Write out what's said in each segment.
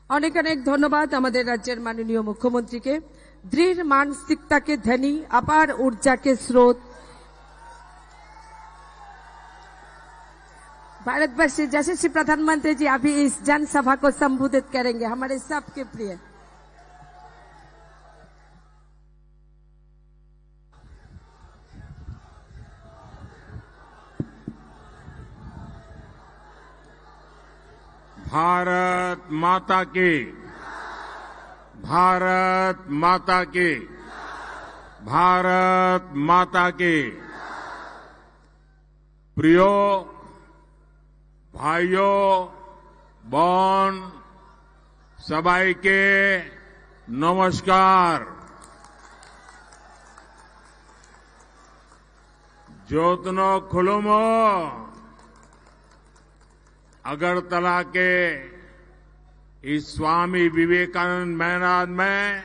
অনেক অনেক ধন্যবাদ আমাদের রাজ্যের মাননীয় মুখ্যমন্ত্রীকে। दृढ़ मानसिकता के धनी, अपार ऊर्जा के स्रोत, भारतवर्ष जैसे श्री प्रधानमंत्री जी अभी इस जनसभा को संबोधित करेंगे, हमारे सबके प्रिय। भारत माता की, भारत माता की, भारत माता की। प्रियो भाइयों बहन सबाई के नमस्कार। ज्योतनो खुलुमो अगरतला के इस स्वामी विवेकानंद मैदान में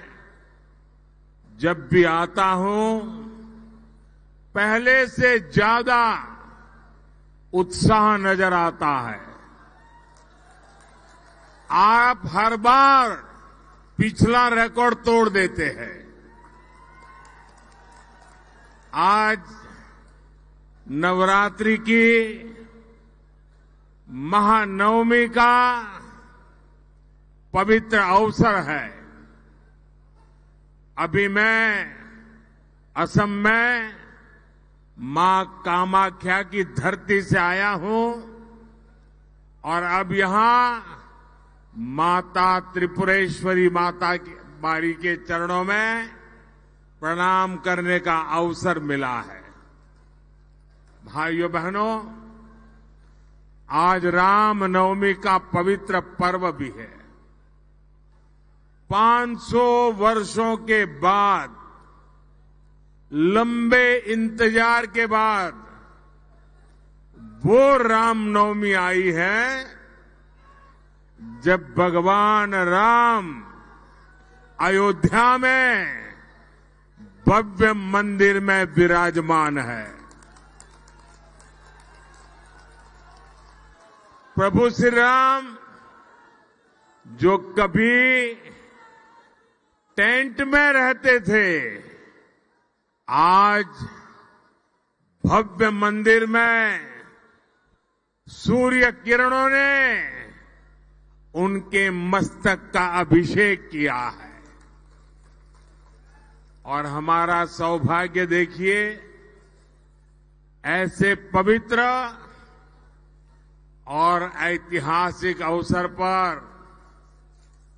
जब भी आता हूं, पहले से ज्यादा उत्साह नजर आता है। आप हर बार पिछला रिकॉर्ड तोड़ देते हैं। आज नवरात्रि की महानवमी का पवित्र अवसर है। अभी मैं असम में मां कामाख्या की धरती से आया हूं और अब यहां माता त्रिपुरेश्वरी माता की बारी के चरणों में प्रणाम करने का अवसर मिला है। भाइयों बहनों, आज राम नवमी का पवित्र पर्व भी है। 500 वर्षों के बाद, लंबे इंतजार के बाद वो रामनवमी आई है जब भगवान राम अयोध्या में भव्य मंदिर में विराजमान है। प्रभु श्री राम जो कभी टेंट में रहते थे, आज भव्य मंदिर में सूर्य किरणों ने उनके मस्तक का अभिषेक किया है। और हमारा सौभाग्य देखिए, ऐसे पवित्र और ऐतिहासिक अवसर पर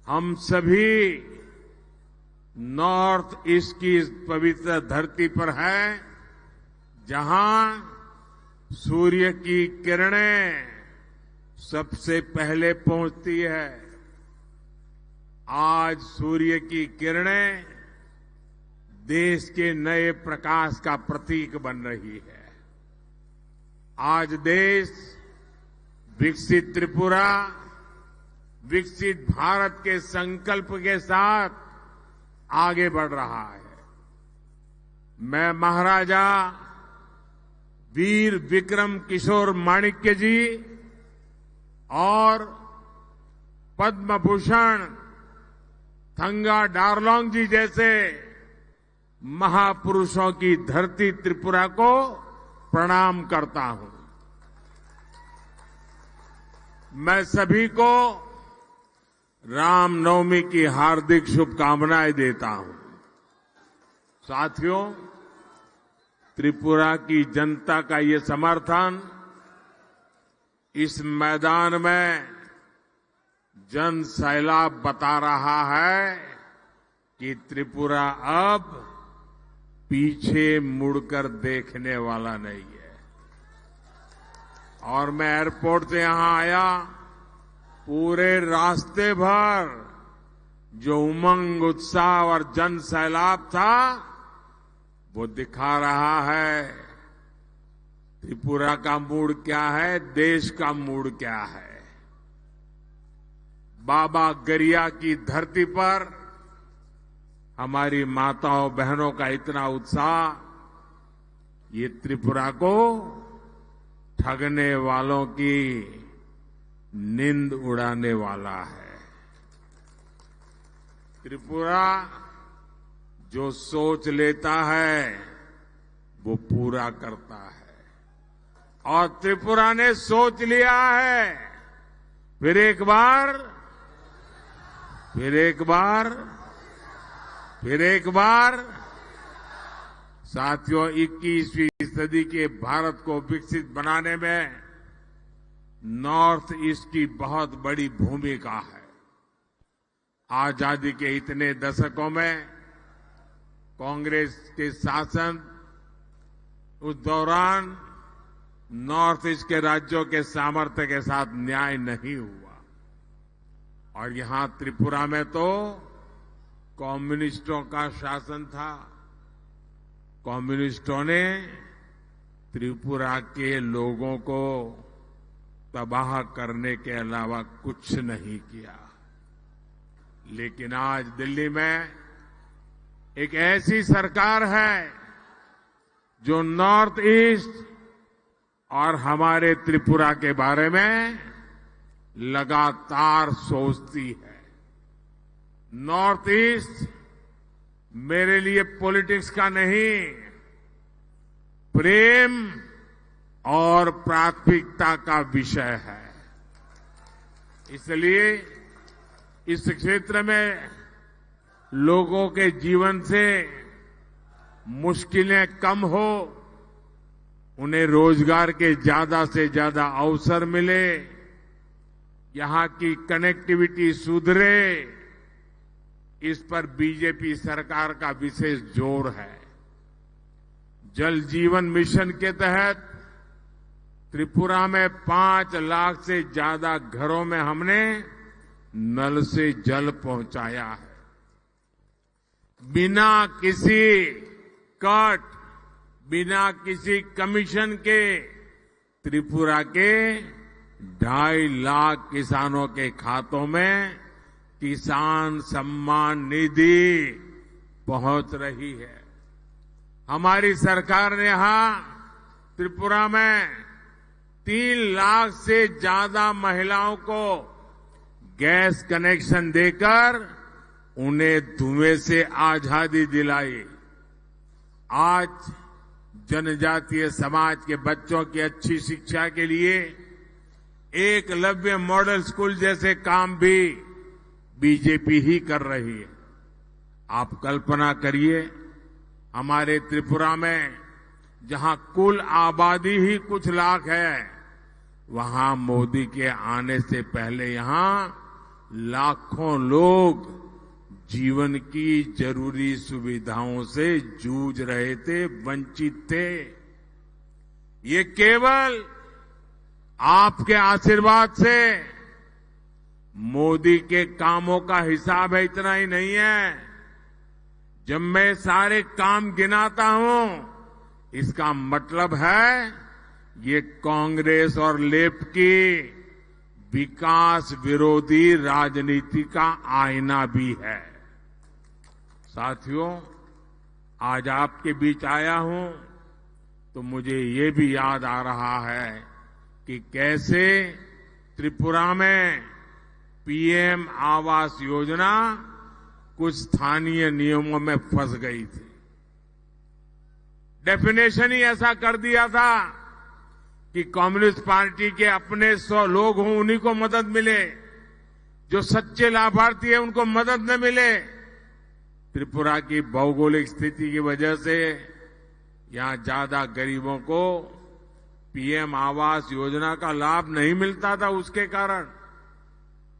हम सभी नॉर्थ ईस्ट की इस पवित्र धरती पर हैं, जहां सूर्य की किरणें सबसे पहले पहुंचती है। आज सूर्य की किरणें देश के नए प्रकाश का प्रतीक बन रही है। आज देश विकसित त्रिपुरा, विकसित भारत के संकल्प के साथ आगे बढ़ रहा है। मैं महाराजा वीर विक्रम किशोर माणिक्य जी और पद्म भूषण थंगा डारलोंग जी जैसे महापुरुषों की धरती त्रिपुरा को प्रणाम करता हूं। मैं सभी को रामनवमी की हार्दिक शुभकामनाएं देता हूं। साथियों, त्रिपुरा की जनता का ये समर्थन इस मैदान में जन सैलाब बता रहा है कि त्रिपुरा अब पीछे मुड़कर देखने वाला नहीं है। और मैं एयरपोर्ट से यहां आया, पूरे रास्ते भर जो उमंग, उत्साह और जन सैलाब था, वो दिखा रहा है त्रिपुरा का मूड क्या है, देश का मूड क्या है। बाबा गरिया की धरती पर हमारी माताओं बहनों का इतना उत्साह, ये त्रिपुरा को ठगने वालों की नींद उड़ाने वाला है। त्रिपुरा जो सोच लेता है वो पूरा करता है और त्रिपुरा ने सोच लिया है। फिर एक बार साथियों, 21वीं सदी के भारत को विकसित बनाने में नॉर्थ ईस्ट की बहुत बड़ी भूमिका है। आजादी के इतने दशकों में कांग्रेस के शासन, उस दौरान नॉर्थ ईस्ट के राज्यों के सामर्थ्य के साथ न्याय नहीं हुआ और यहां त्रिपुरा में तो कम्युनिस्टों का शासन था। कम्युनिस्टों ने त्रिपुरा के लोगों को तबाह करने के अलावा कुछ नहीं किया। लेकिन आज दिल्ली में एक ऐसी सरकार है जो नॉर्थ ईस्ट और हमारे त्रिपुरा के बारे में लगातार सोचती है। नॉर्थ ईस्ट मेरे लिए पॉलिटिक्स का नहीं, प्रेम और प्राथमिकता का विषय है। इसलिए इस क्षेत्र में लोगों के जीवन से मुश्किलें कम हो, उन्हें रोजगार के ज्यादा से ज्यादा अवसर मिले, यहां की कनेक्टिविटी सुधरे, इस पर बीजेपी सरकार का विशेष जोर है। जल जीवन मिशन के तहत त्रिपुरा में 5 लाख से ज्यादा घरों में हमने नल से जल पहुंचाया है। बिना किसी कट, बिना किसी कमीशन के त्रिपुरा के 2.5 लाख किसानों के खातों में किसान सम्मान निधि पहुंच रही है। हमारी सरकार ने यहां त्रिपुरा में 3 लाख से ज्यादा महिलाओं को गैस कनेक्शन देकर उन्हें धुएं से आजादी दिलाई। आज जनजातीय समाज के बच्चों की अच्छी शिक्षा के लिए एकलव्य मॉडल स्कूल जैसे काम भी बीजेपी ही कर रही है। आप कल्पना करिए, हमारे त्रिपुरा में जहां कुल आबादी ही कुछ लाख है, वहां मोदी के आने से पहले यहां लाखों लोग जीवन की जरूरी सुविधाओं से जूझ रहे थे, वंचित थे। ये केवल आपके आशीर्वाद से, मोदी के कामों का हिसाब है, इतना ही नहीं है। जब मैं सारे काम गिनाता हूं, इसका मतलब है ये कांग्रेस और लेफ्ट की विकास विरोधी राजनीति का आईना भी है। साथियों, आज आपके बीच आया हूं तो मुझे ये भी याद आ रहा है कि कैसे त्रिपुरा में पीएम आवास योजना कुछ स्थानीय नियमों में फंस गई थी। डेफिनेशन ही ऐसा कर दिया था कि कम्युनिस्ट पार्टी के अपने 100 लोग हों, उन्हीं को मदद मिले, जो सच्चे लाभार्थी हैं उनको मदद न मिले। त्रिपुरा की भौगोलिक स्थिति की वजह से यहां ज्यादा गरीबों को पीएम आवास योजना का लाभ नहीं मिलता था। उसके कारण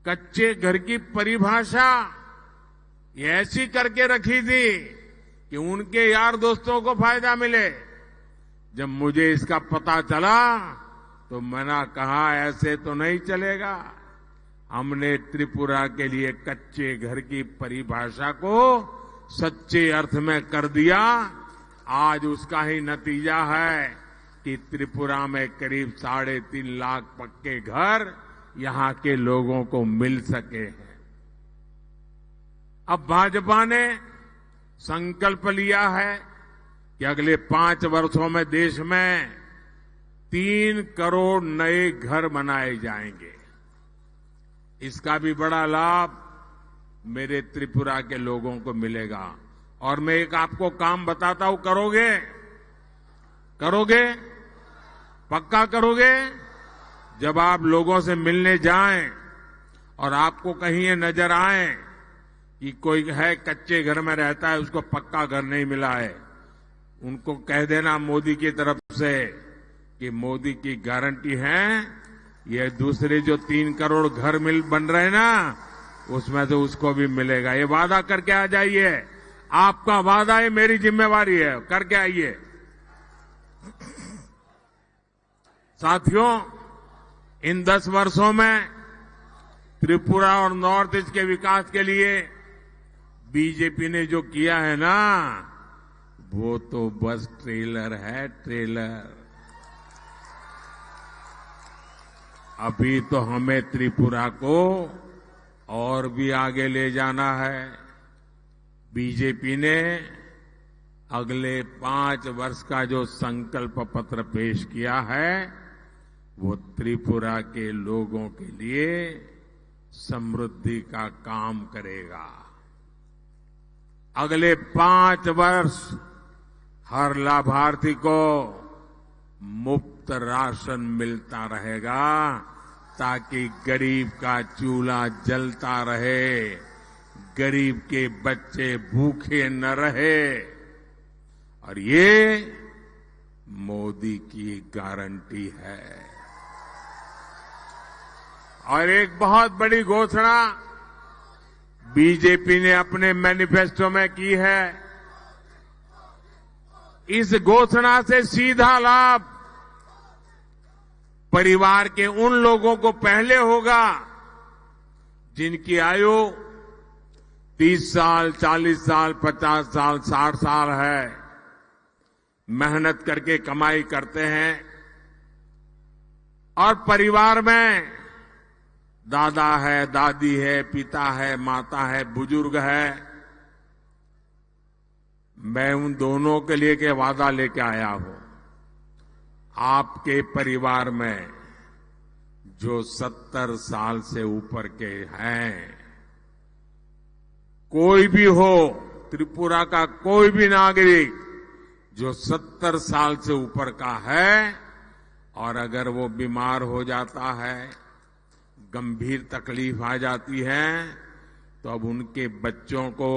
कच्चे घर की परिभाषा ये ऐसी करके रखी थी कि उनके यार दोस्तों को फायदा मिले। जब मुझे इसका पता चला तो मैंने कहा ऐसे तो नहीं चलेगा। हमने त्रिपुरा के लिए कच्चे घर की परिभाषा को सच्चे अर्थ में कर दिया। आज उसका ही नतीजा है कि त्रिपुरा में करीब 3.5 लाख पक्के घर यहां के लोगों को मिल सके हैं। अब भाजपा ने संकल्प लिया है कि अगले 5 वर्षों में देश में 3 करोड़ नए घर बनाए जाएंगे। इसका भी बड़ा लाभ मेरे त्रिपुरा के लोगों को मिलेगा। और मैं एक आपको काम बताता हूं, करोगे? करोगे? पक्का करोगे? जब आप लोगों से मिलने जाएं और आपको कहीं ये नजर आए कि कोई है कच्चे घर में रहता है, उसको पक्का घर नहीं मिला है, उनको कह देना मोदी की तरफ से कि मोदी की गारंटी है, ये दूसरे जो 3 करोड़ घर बन रहे हैं ना, उसमें से उसको भी मिलेगा। ये वादा करके आ जाइए। आपका वादा है, मेरी जिम्मेवारी है, करके आइए। साथियों, इन 10 वर्षों में त्रिपुरा और नॉर्थ ईस्ट के विकास के लिए बीजेपी ने जो किया है ना, वो तो बस ट्रेलर है, ट्रेलर। अभी तो हमें त्रिपुरा को और भी आगे ले जाना है। बीजेपी ने अगले 5 वर्ष का जो संकल्प पत्र पेश किया है, वो त्रिपुरा के लोगों के लिए समृद्धि का काम करेगा। अगले 5 वर्ष हर लाभार्थी को मुफ्त राशन मिलता रहेगा, ताकि गरीब का चूल्हा जलता रहे, गरीब के बच्चे भूखे न रहे। और ये मोदी की गारंटी है। और एक बहुत बड़ी घोषणा बीजेपी ने अपने मैनिफेस्टो में की है। इस घोषणा से सीधा लाभ परिवार के उन लोगों को पहले होगा जिनकी आयु 30 साल, 40 साल, 50 साल, 60 साल है, मेहनत करके कमाई करते हैं और परिवार में दादा है, दादी है, पिता है, माता है, बुजुर्ग है। मैं उन दोनों के लिए के वादा लेके आया हूं। आपके परिवार में जो 70 साल से ऊपर के हैं, कोई भी हो, त्रिपुरा का कोई भी नागरिक जो 70 साल से ऊपर का है, और अगर वो बीमार हो जाता है, गंभीर तकलीफ आ जाती है, तो अब उनके बच्चों को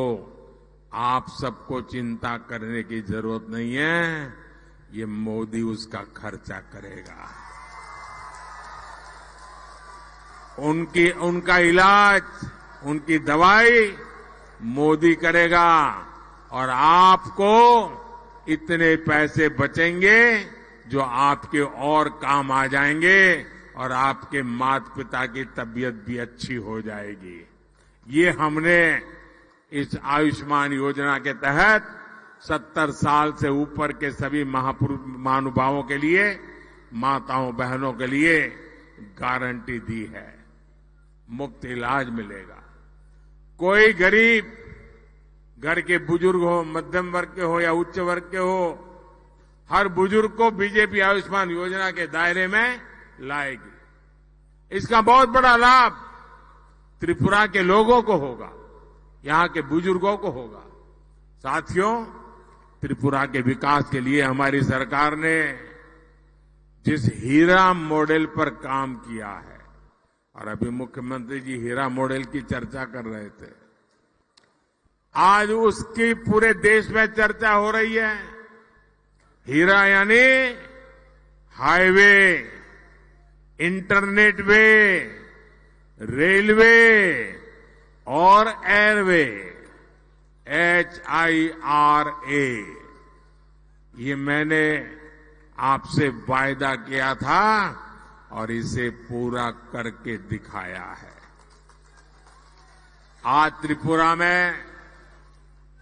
आप सबको चिंता करने की जरूरत नहीं है। ये मोदी उसका खर्चा करेगा। उनका इलाज, उनकी दवाई मोदी करेगा। और आपको इतने पैसे बचेंगे जो आपके और काम आ जाएंगे और आपके माता पिता की तबीयत भी अच्छी हो जाएगी। ये हमने इस आयुष्मान योजना के तहत 70 साल से ऊपर के सभी महानुभावों के लिए, माताओं बहनों के लिए गारंटी दी है। मुफ्त इलाज मिलेगा। कोई गरीब घर के बुजुर्ग हो, मध्यम वर्ग के हो या उच्च वर्ग के हो, हर बुजुर्ग को बीजेपी आयुष्मान योजना के दायरे में लाएगी। इसका बहुत बड़ा लाभ त्रिपुरा के लोगों को होगा, यहां के बुजुर्गों को होगा। साथियों, त्रिपुरा के विकास के लिए हमारी सरकार ने जिस हीरा मॉडल पर काम किया है, और अभी मुख्यमंत्री जी हीरा मॉडल की चर्चा कर रहे थे, आज उसकी पूरे देश में चर्चा हो रही है। हीरा यानी हाईवे, इंटरनेट वे, रेलवे और एयरवे, HIRA। ये मैंने आपसे वायदा किया था और इसे पूरा करके दिखाया है। आज त्रिपुरा में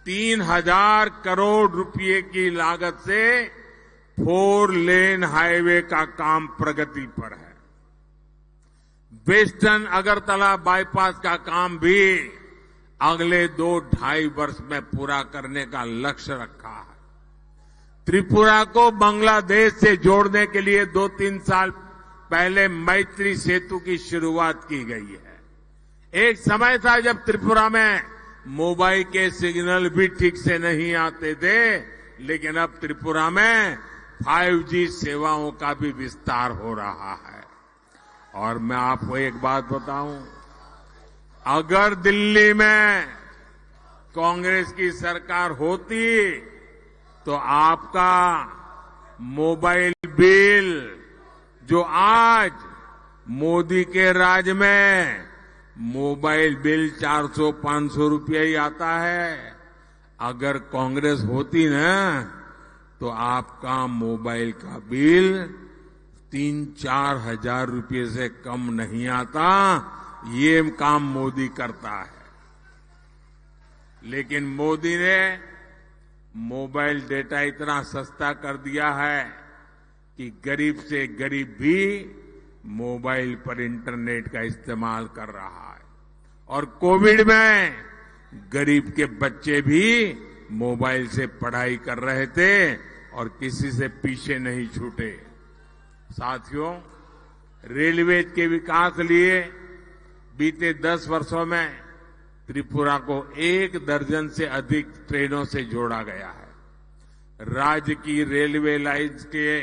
3000 करोड़ रुपए की लागत से 4 लेन हाईवे का काम प्रगति पर है। वेस्टर्न अगरतला बाईपास का काम भी अगले 2-2.5 वर्ष में पूरा करने का लक्ष्य रखा है। त्रिपुरा को बांग्लादेश से जोड़ने के लिए 2-3 साल पहले मैत्री सेतु की शुरुआत की गई है। एक समय था जब त्रिपुरा में मोबाइल के सिग्नल भी ठीक से नहीं आते थे, लेकिन अब त्रिपुरा में 5G सेवाओं का भी विस्तार हो रहा है। और मैं आपको एक बात बताऊं, अगर दिल्ली में कांग्रेस की सरकार होती तो आपका मोबाइल बिल जो आज मोदी के राज में मोबाइल बिल 400-500 रुपया ही आता है, अगर कांग्रेस होती ना तो आपका मोबाइल का बिल 3-4 हजार रुपये से कम नहीं आता। ये काम मोदी करता है। लेकिन मोदी ने मोबाइल डेटा इतना सस्ता कर दिया है कि गरीब से गरीब भी मोबाइल पर इंटरनेट का इस्तेमाल कर रहा है। और कोविड में गरीब के बच्चे भी मोबाइल से पढ़ाई कर रहे थे और किसी से पीछे नहीं छूटे। साथियों, रेलवे के विकास के लिए बीते 10 वर्षों में त्रिपुरा को 1 दर्जन से अधिक ट्रेनों से जोड़ा गया है। राज्य की रेलवे लाइन्स के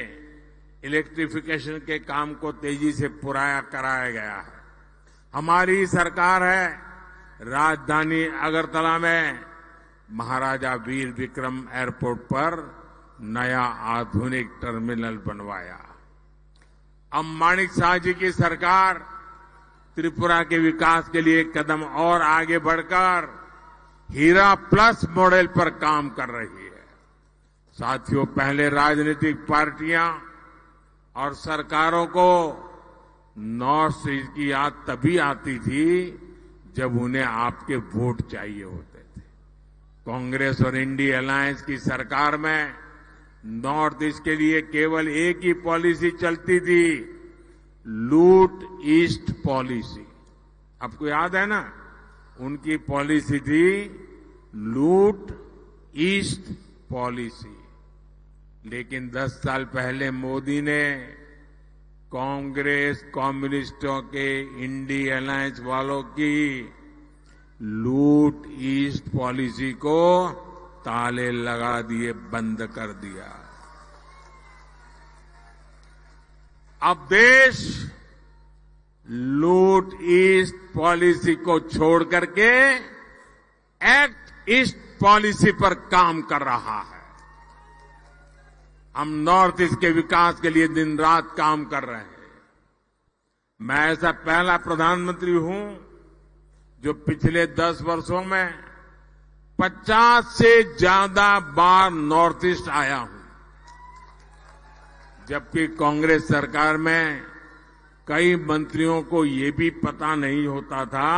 इलेक्ट्रिफिकेशन के काम को तेजी से पूरा कराया गया है। हमारी सरकार है, राजधानी अगरतला में महाराजा वीर विक्रम एयरपोर्ट पर नया आधुनिक टर्मिनल बनवाया। अब माणिक साह जी की सरकार त्रिपुरा के विकास के लिए कदम और आगे बढ़कर हीरा प्लस मॉडल पर काम कर रही है। साथियों, पहले राजनीतिक पार्टियां और सरकारों को नॉर्थ ईस्ट की याद तभी आती थी जब उन्हें आपके वोट चाहिए होते थे। कांग्रेस और इंडिया अलायंस की सरकार में नॉर्थ ईस्ट के लिए केवल एक ही पॉलिसी चलती थी, लूट ईस्ट पॉलिसी। आपको याद है ना, उनकी पॉलिसी थी लूट ईस्ट पॉलिसी। लेकिन 10 साल पहले मोदी ने कांग्रेस, कम्युनिस्टों के, इंडिया अलायंस वालों की लूट ईस्ट पॉलिसी को ताले लगा दिए, बंद कर दिया। अब देश लूट ईस्ट पॉलिसी को छोड़ करके एक्ट ईस्ट पॉलिसी पर काम कर रहा है। हम नॉर्थ ईस्ट के विकास के लिए दिन रात काम कर रहे हैं। मैं ऐसा पहला प्रधानमंत्री हूं जो पिछले 10 वर्षों में 50 से ज्यादा बार नॉर्थ ईस्ट आया हूं, जबकि कांग्रेस सरकार में कई मंत्रियों को ये भी पता नहीं होता था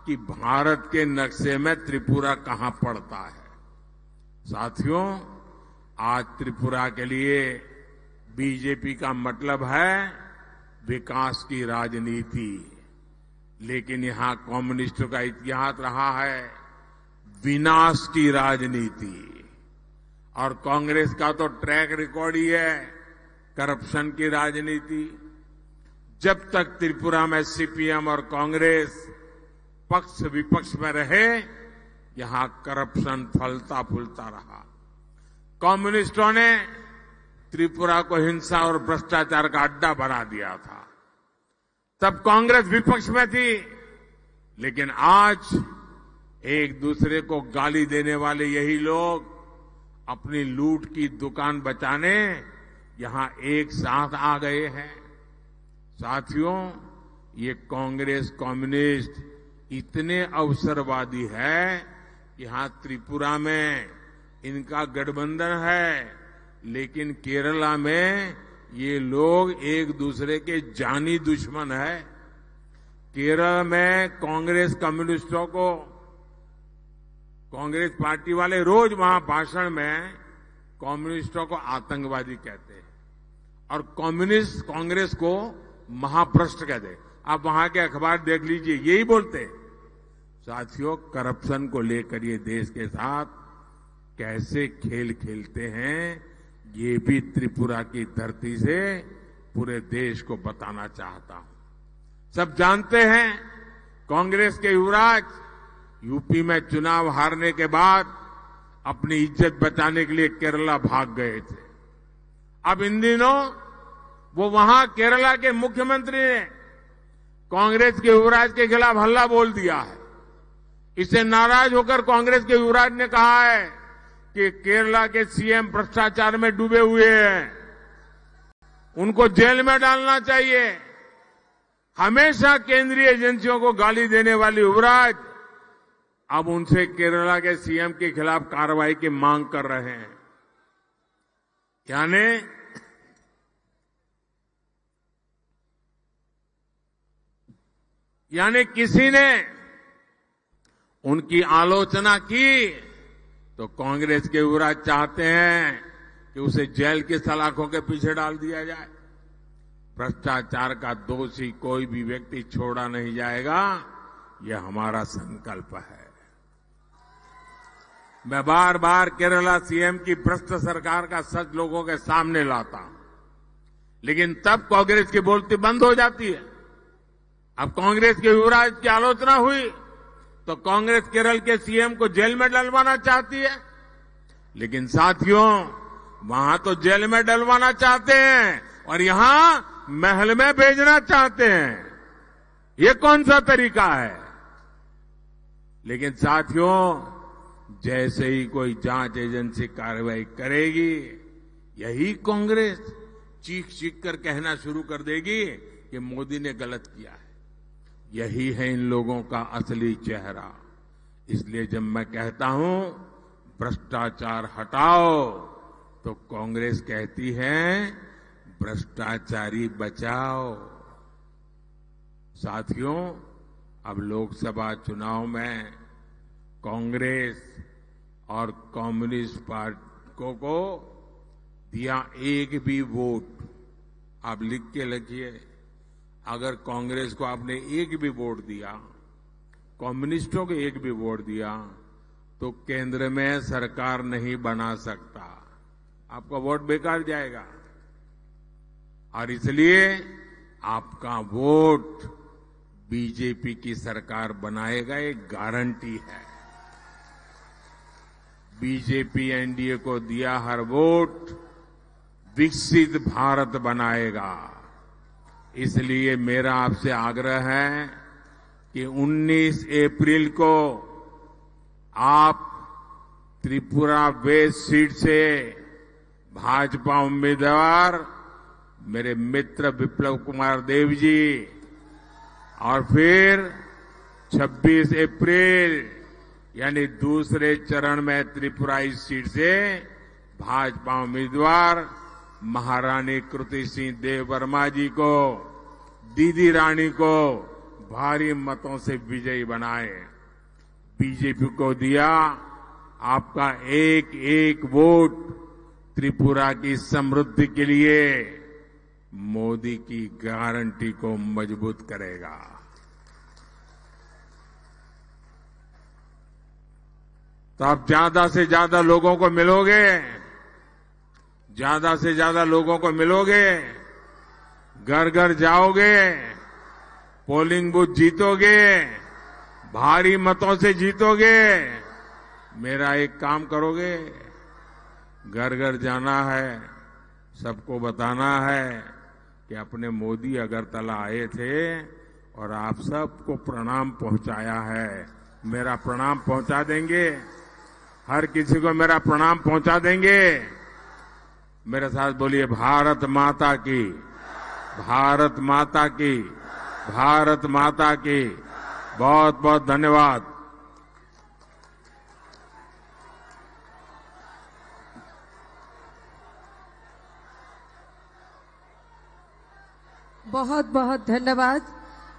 कि भारत के नक्शे में त्रिपुरा कहां पड़ता है। साथियों, आज त्रिपुरा के लिए बीजेपी का मतलब है विकास की राजनीति, लेकिन यहां कम्युनिस्टों का इतिहास रहा है विनाश की राजनीति। और कांग्रेस का तो ट्रैक रिकॉर्ड ही है करप्शन की राजनीति। जब तक त्रिपुरा में सीपीएम और कांग्रेस पक्ष विपक्ष में रहे, यहां करप्शन फलता फूलता रहा। कम्युनिस्टों ने त्रिपुरा को हिंसा और भ्रष्टाचार का अड्डा बना दिया था। तब कांग्रेस विपक्ष में थी, लेकिन आज एक दूसरे को गाली देने वाले यही लोग अपनी लूट की दुकान बचाने यहां एक साथ आ गए हैं। साथियों, ये कांग्रेस कम्युनिस्ट इतने अवसरवादी है, यहां त्रिपुरा में इनका गठबंधन है, लेकिन केरला में ये लोग एक दूसरे के जानी दुश्मन है। केरल में कांग्रेस कम्युनिस्टों को कांग्रेस पार्टी वाले रोज वहां भाषण में कम्युनिस्टों को आतंकवादी कहते हैं और कम्युनिस्ट कांग्रेस को महाभ्रष्ट कहते हैं। आप वहां के अखबार देख लीजिए, यही बोलते हैं। साथियों, करप्शन को लेकर ये देश के साथ कैसे खेल खेलते हैं, ये भी त्रिपुरा की धरती से पूरे देश को बताना चाहता हूं। सब जानते हैं कांग्रेस के युवराज यूपी में चुनाव हारने के बाद अपनी इज्जत बचाने के लिए केरला भाग गए थे। अब इन दिनों वो वहां केरला के मुख्यमंत्री ने कांग्रेस के युवराज के खिलाफ हल्ला बोल दिया है। इससे नाराज होकर कांग्रेस के युवराज ने कहा है कि केरला के सीएम भ्रष्टाचार में डूबे हुए हैं, उनको जेल में डालना चाहिए। हमेशा केंद्रीय एजेंसियों को गाली देने वाले युवराज अब उनसे केरला के सीएम के खिलाफ कार्रवाई की मांग कर रहे हैं। यानी किसी ने उनकी आलोचना की तो कांग्रेस के युवराज चाहते हैं कि उसे जेल की सलाखों के पीछे डाल दिया जाए। भ्रष्टाचार का दोषी कोई भी व्यक्ति छोड़ा नहीं जाएगा, यह हमारा संकल्प है। मैं बार बार केरला सीएम की भ्रष्ट सरकार का सच लोगों के सामने लाता हूं, लेकिन तब कांग्रेस की बोलती बंद हो जाती है। अब कांग्रेस के युवराज की आलोचना हुई तो कांग्रेस केरल के सीएम को जेल में डलवाना चाहती है, लेकिन साथियों वहां तो जेल में डलवाना चाहते हैं और यहां महल में भेजना चाहते हैं। ये कौन सा तरीका है? लेकिन साथियों, जैसे ही कोई जांच एजेंसी कार्रवाई करेगी, यही कांग्रेस चीख चीख कर कहना शुरू कर देगी कि मोदी ने गलत किया है। यही है इन लोगों का असली चेहरा। इसलिए जब मैं कहता हूं भ्रष्टाचार हटाओ, तो कांग्रेस कहती है भ्रष्टाचारी बचाओ। साथियों, अब लोकसभा चुनाव में कांग्रेस और कम्युनिस्ट पार्टियों को दिया एक भी वोट, आप लिख के रखिए, अगर कांग्रेस को आपने एक भी वोट दिया, कम्युनिस्टों को एक भी वोट दिया, तो केंद्र में सरकार नहीं बना सकता, आपका वोट बेकार जाएगा। और इसलिए आपका वोट बीजेपी की सरकार बनाएगा, एक गारंटी है। बीजेपी एनडीए को दिया हर वोट विकसित भारत बनाएगा। इसलिए मेरा आपसे आग्रह है कि 19 अप्रैल को आप त्रिपुरा वेस्ट सीट से भाजपा उम्मीदवार मेरे मित्र विप्लव कुमार देव जी और फिर 26 अप्रैल यानी दूसरे चरण में त्रिपुरा इस सीट से भाजपा उम्मीदवार महारानी कृति सिंह देव वर्मा जी को, दीदी रानी को भारी मतों से विजयी बनाए। बीजेपी को दिया आपका एक एक वोट त्रिपुरा की समृद्धि के लिए मोदी की गारंटी को मजबूत करेगा। तो आप ज्यादा से ज्यादा लोगों को मिलोगे, ज्यादा से ज्यादा लोगों को मिलोगे, घर घर जाओगे, पोलिंग बूथ जीतोगे, भारी मतों से जीतोगे। मेरा एक काम करोगे, घर घर जाना है, सबको बताना है कि अपने मोदी अगरतला आए थे और आप सबको प्रणाम पहुंचाया है। मेरा प्रणाम पहुंचा देंगे, हर किसी को मेरा प्रणाम पहुंचा देंगे। मेरे साथ बोलिए, भारत माता की, भारत माता की, भारत माता की। बहुत बहुत धन्यवाद। बहुत बहुत धन्यवाद।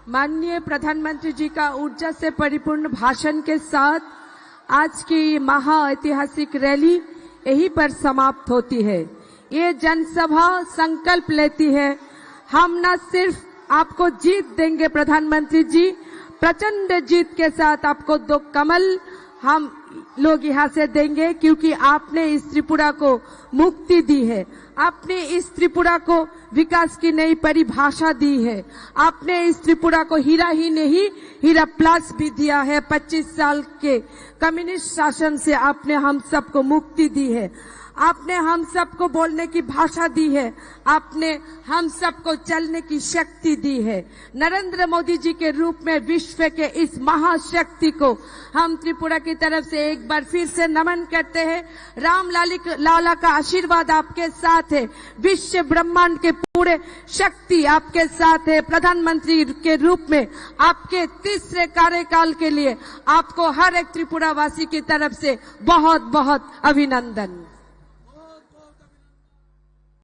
माननीय प्रधानमंत्री जी का ऊर्जा से परिपूर्ण भाषण के साथ आज की महाऐतिहासिक रैली यहीं पर समाप्त होती है। ये जनसभा संकल्प लेती है, हम न सिर्फ आपको जीत देंगे प्रधानमंत्री जी, प्रचंड जीत के साथ आपको 2 कमल हम लोग यहाँ से देंगे, क्योंकि आपने इस त्रिपुरा को मुक्ति दी है, आपने इस त्रिपुरा को विकास की नई परिभाषा दी है, आपने इस त्रिपुरा को हीरा ही नहीं हीरा प्लस भी दिया है। 25 साल के कम्युनिस्ट शासन से आपने हम सबको मुक्ति दी है, आपने हम सबको बोलने की भाषा दी है, आपने हम सबको चलने की शक्ति दी है। नरेंद्र मोदी जी के रूप में विश्व के इस महाशक्ति को हम त्रिपुरा की तरफ से एक बार फिर से नमन करते हैं। राम लाला का आशीर्वाद आपके साथ है, विश्व ब्रह्मांड के पूरे शक्ति आपके साथ है। प्रधानमंत्री के रूप में आपके तीसरे कार्यकाल के लिए आपको हर एक त्रिपुरा वासी की तरफ से बहुत बहुत अभिनंदन।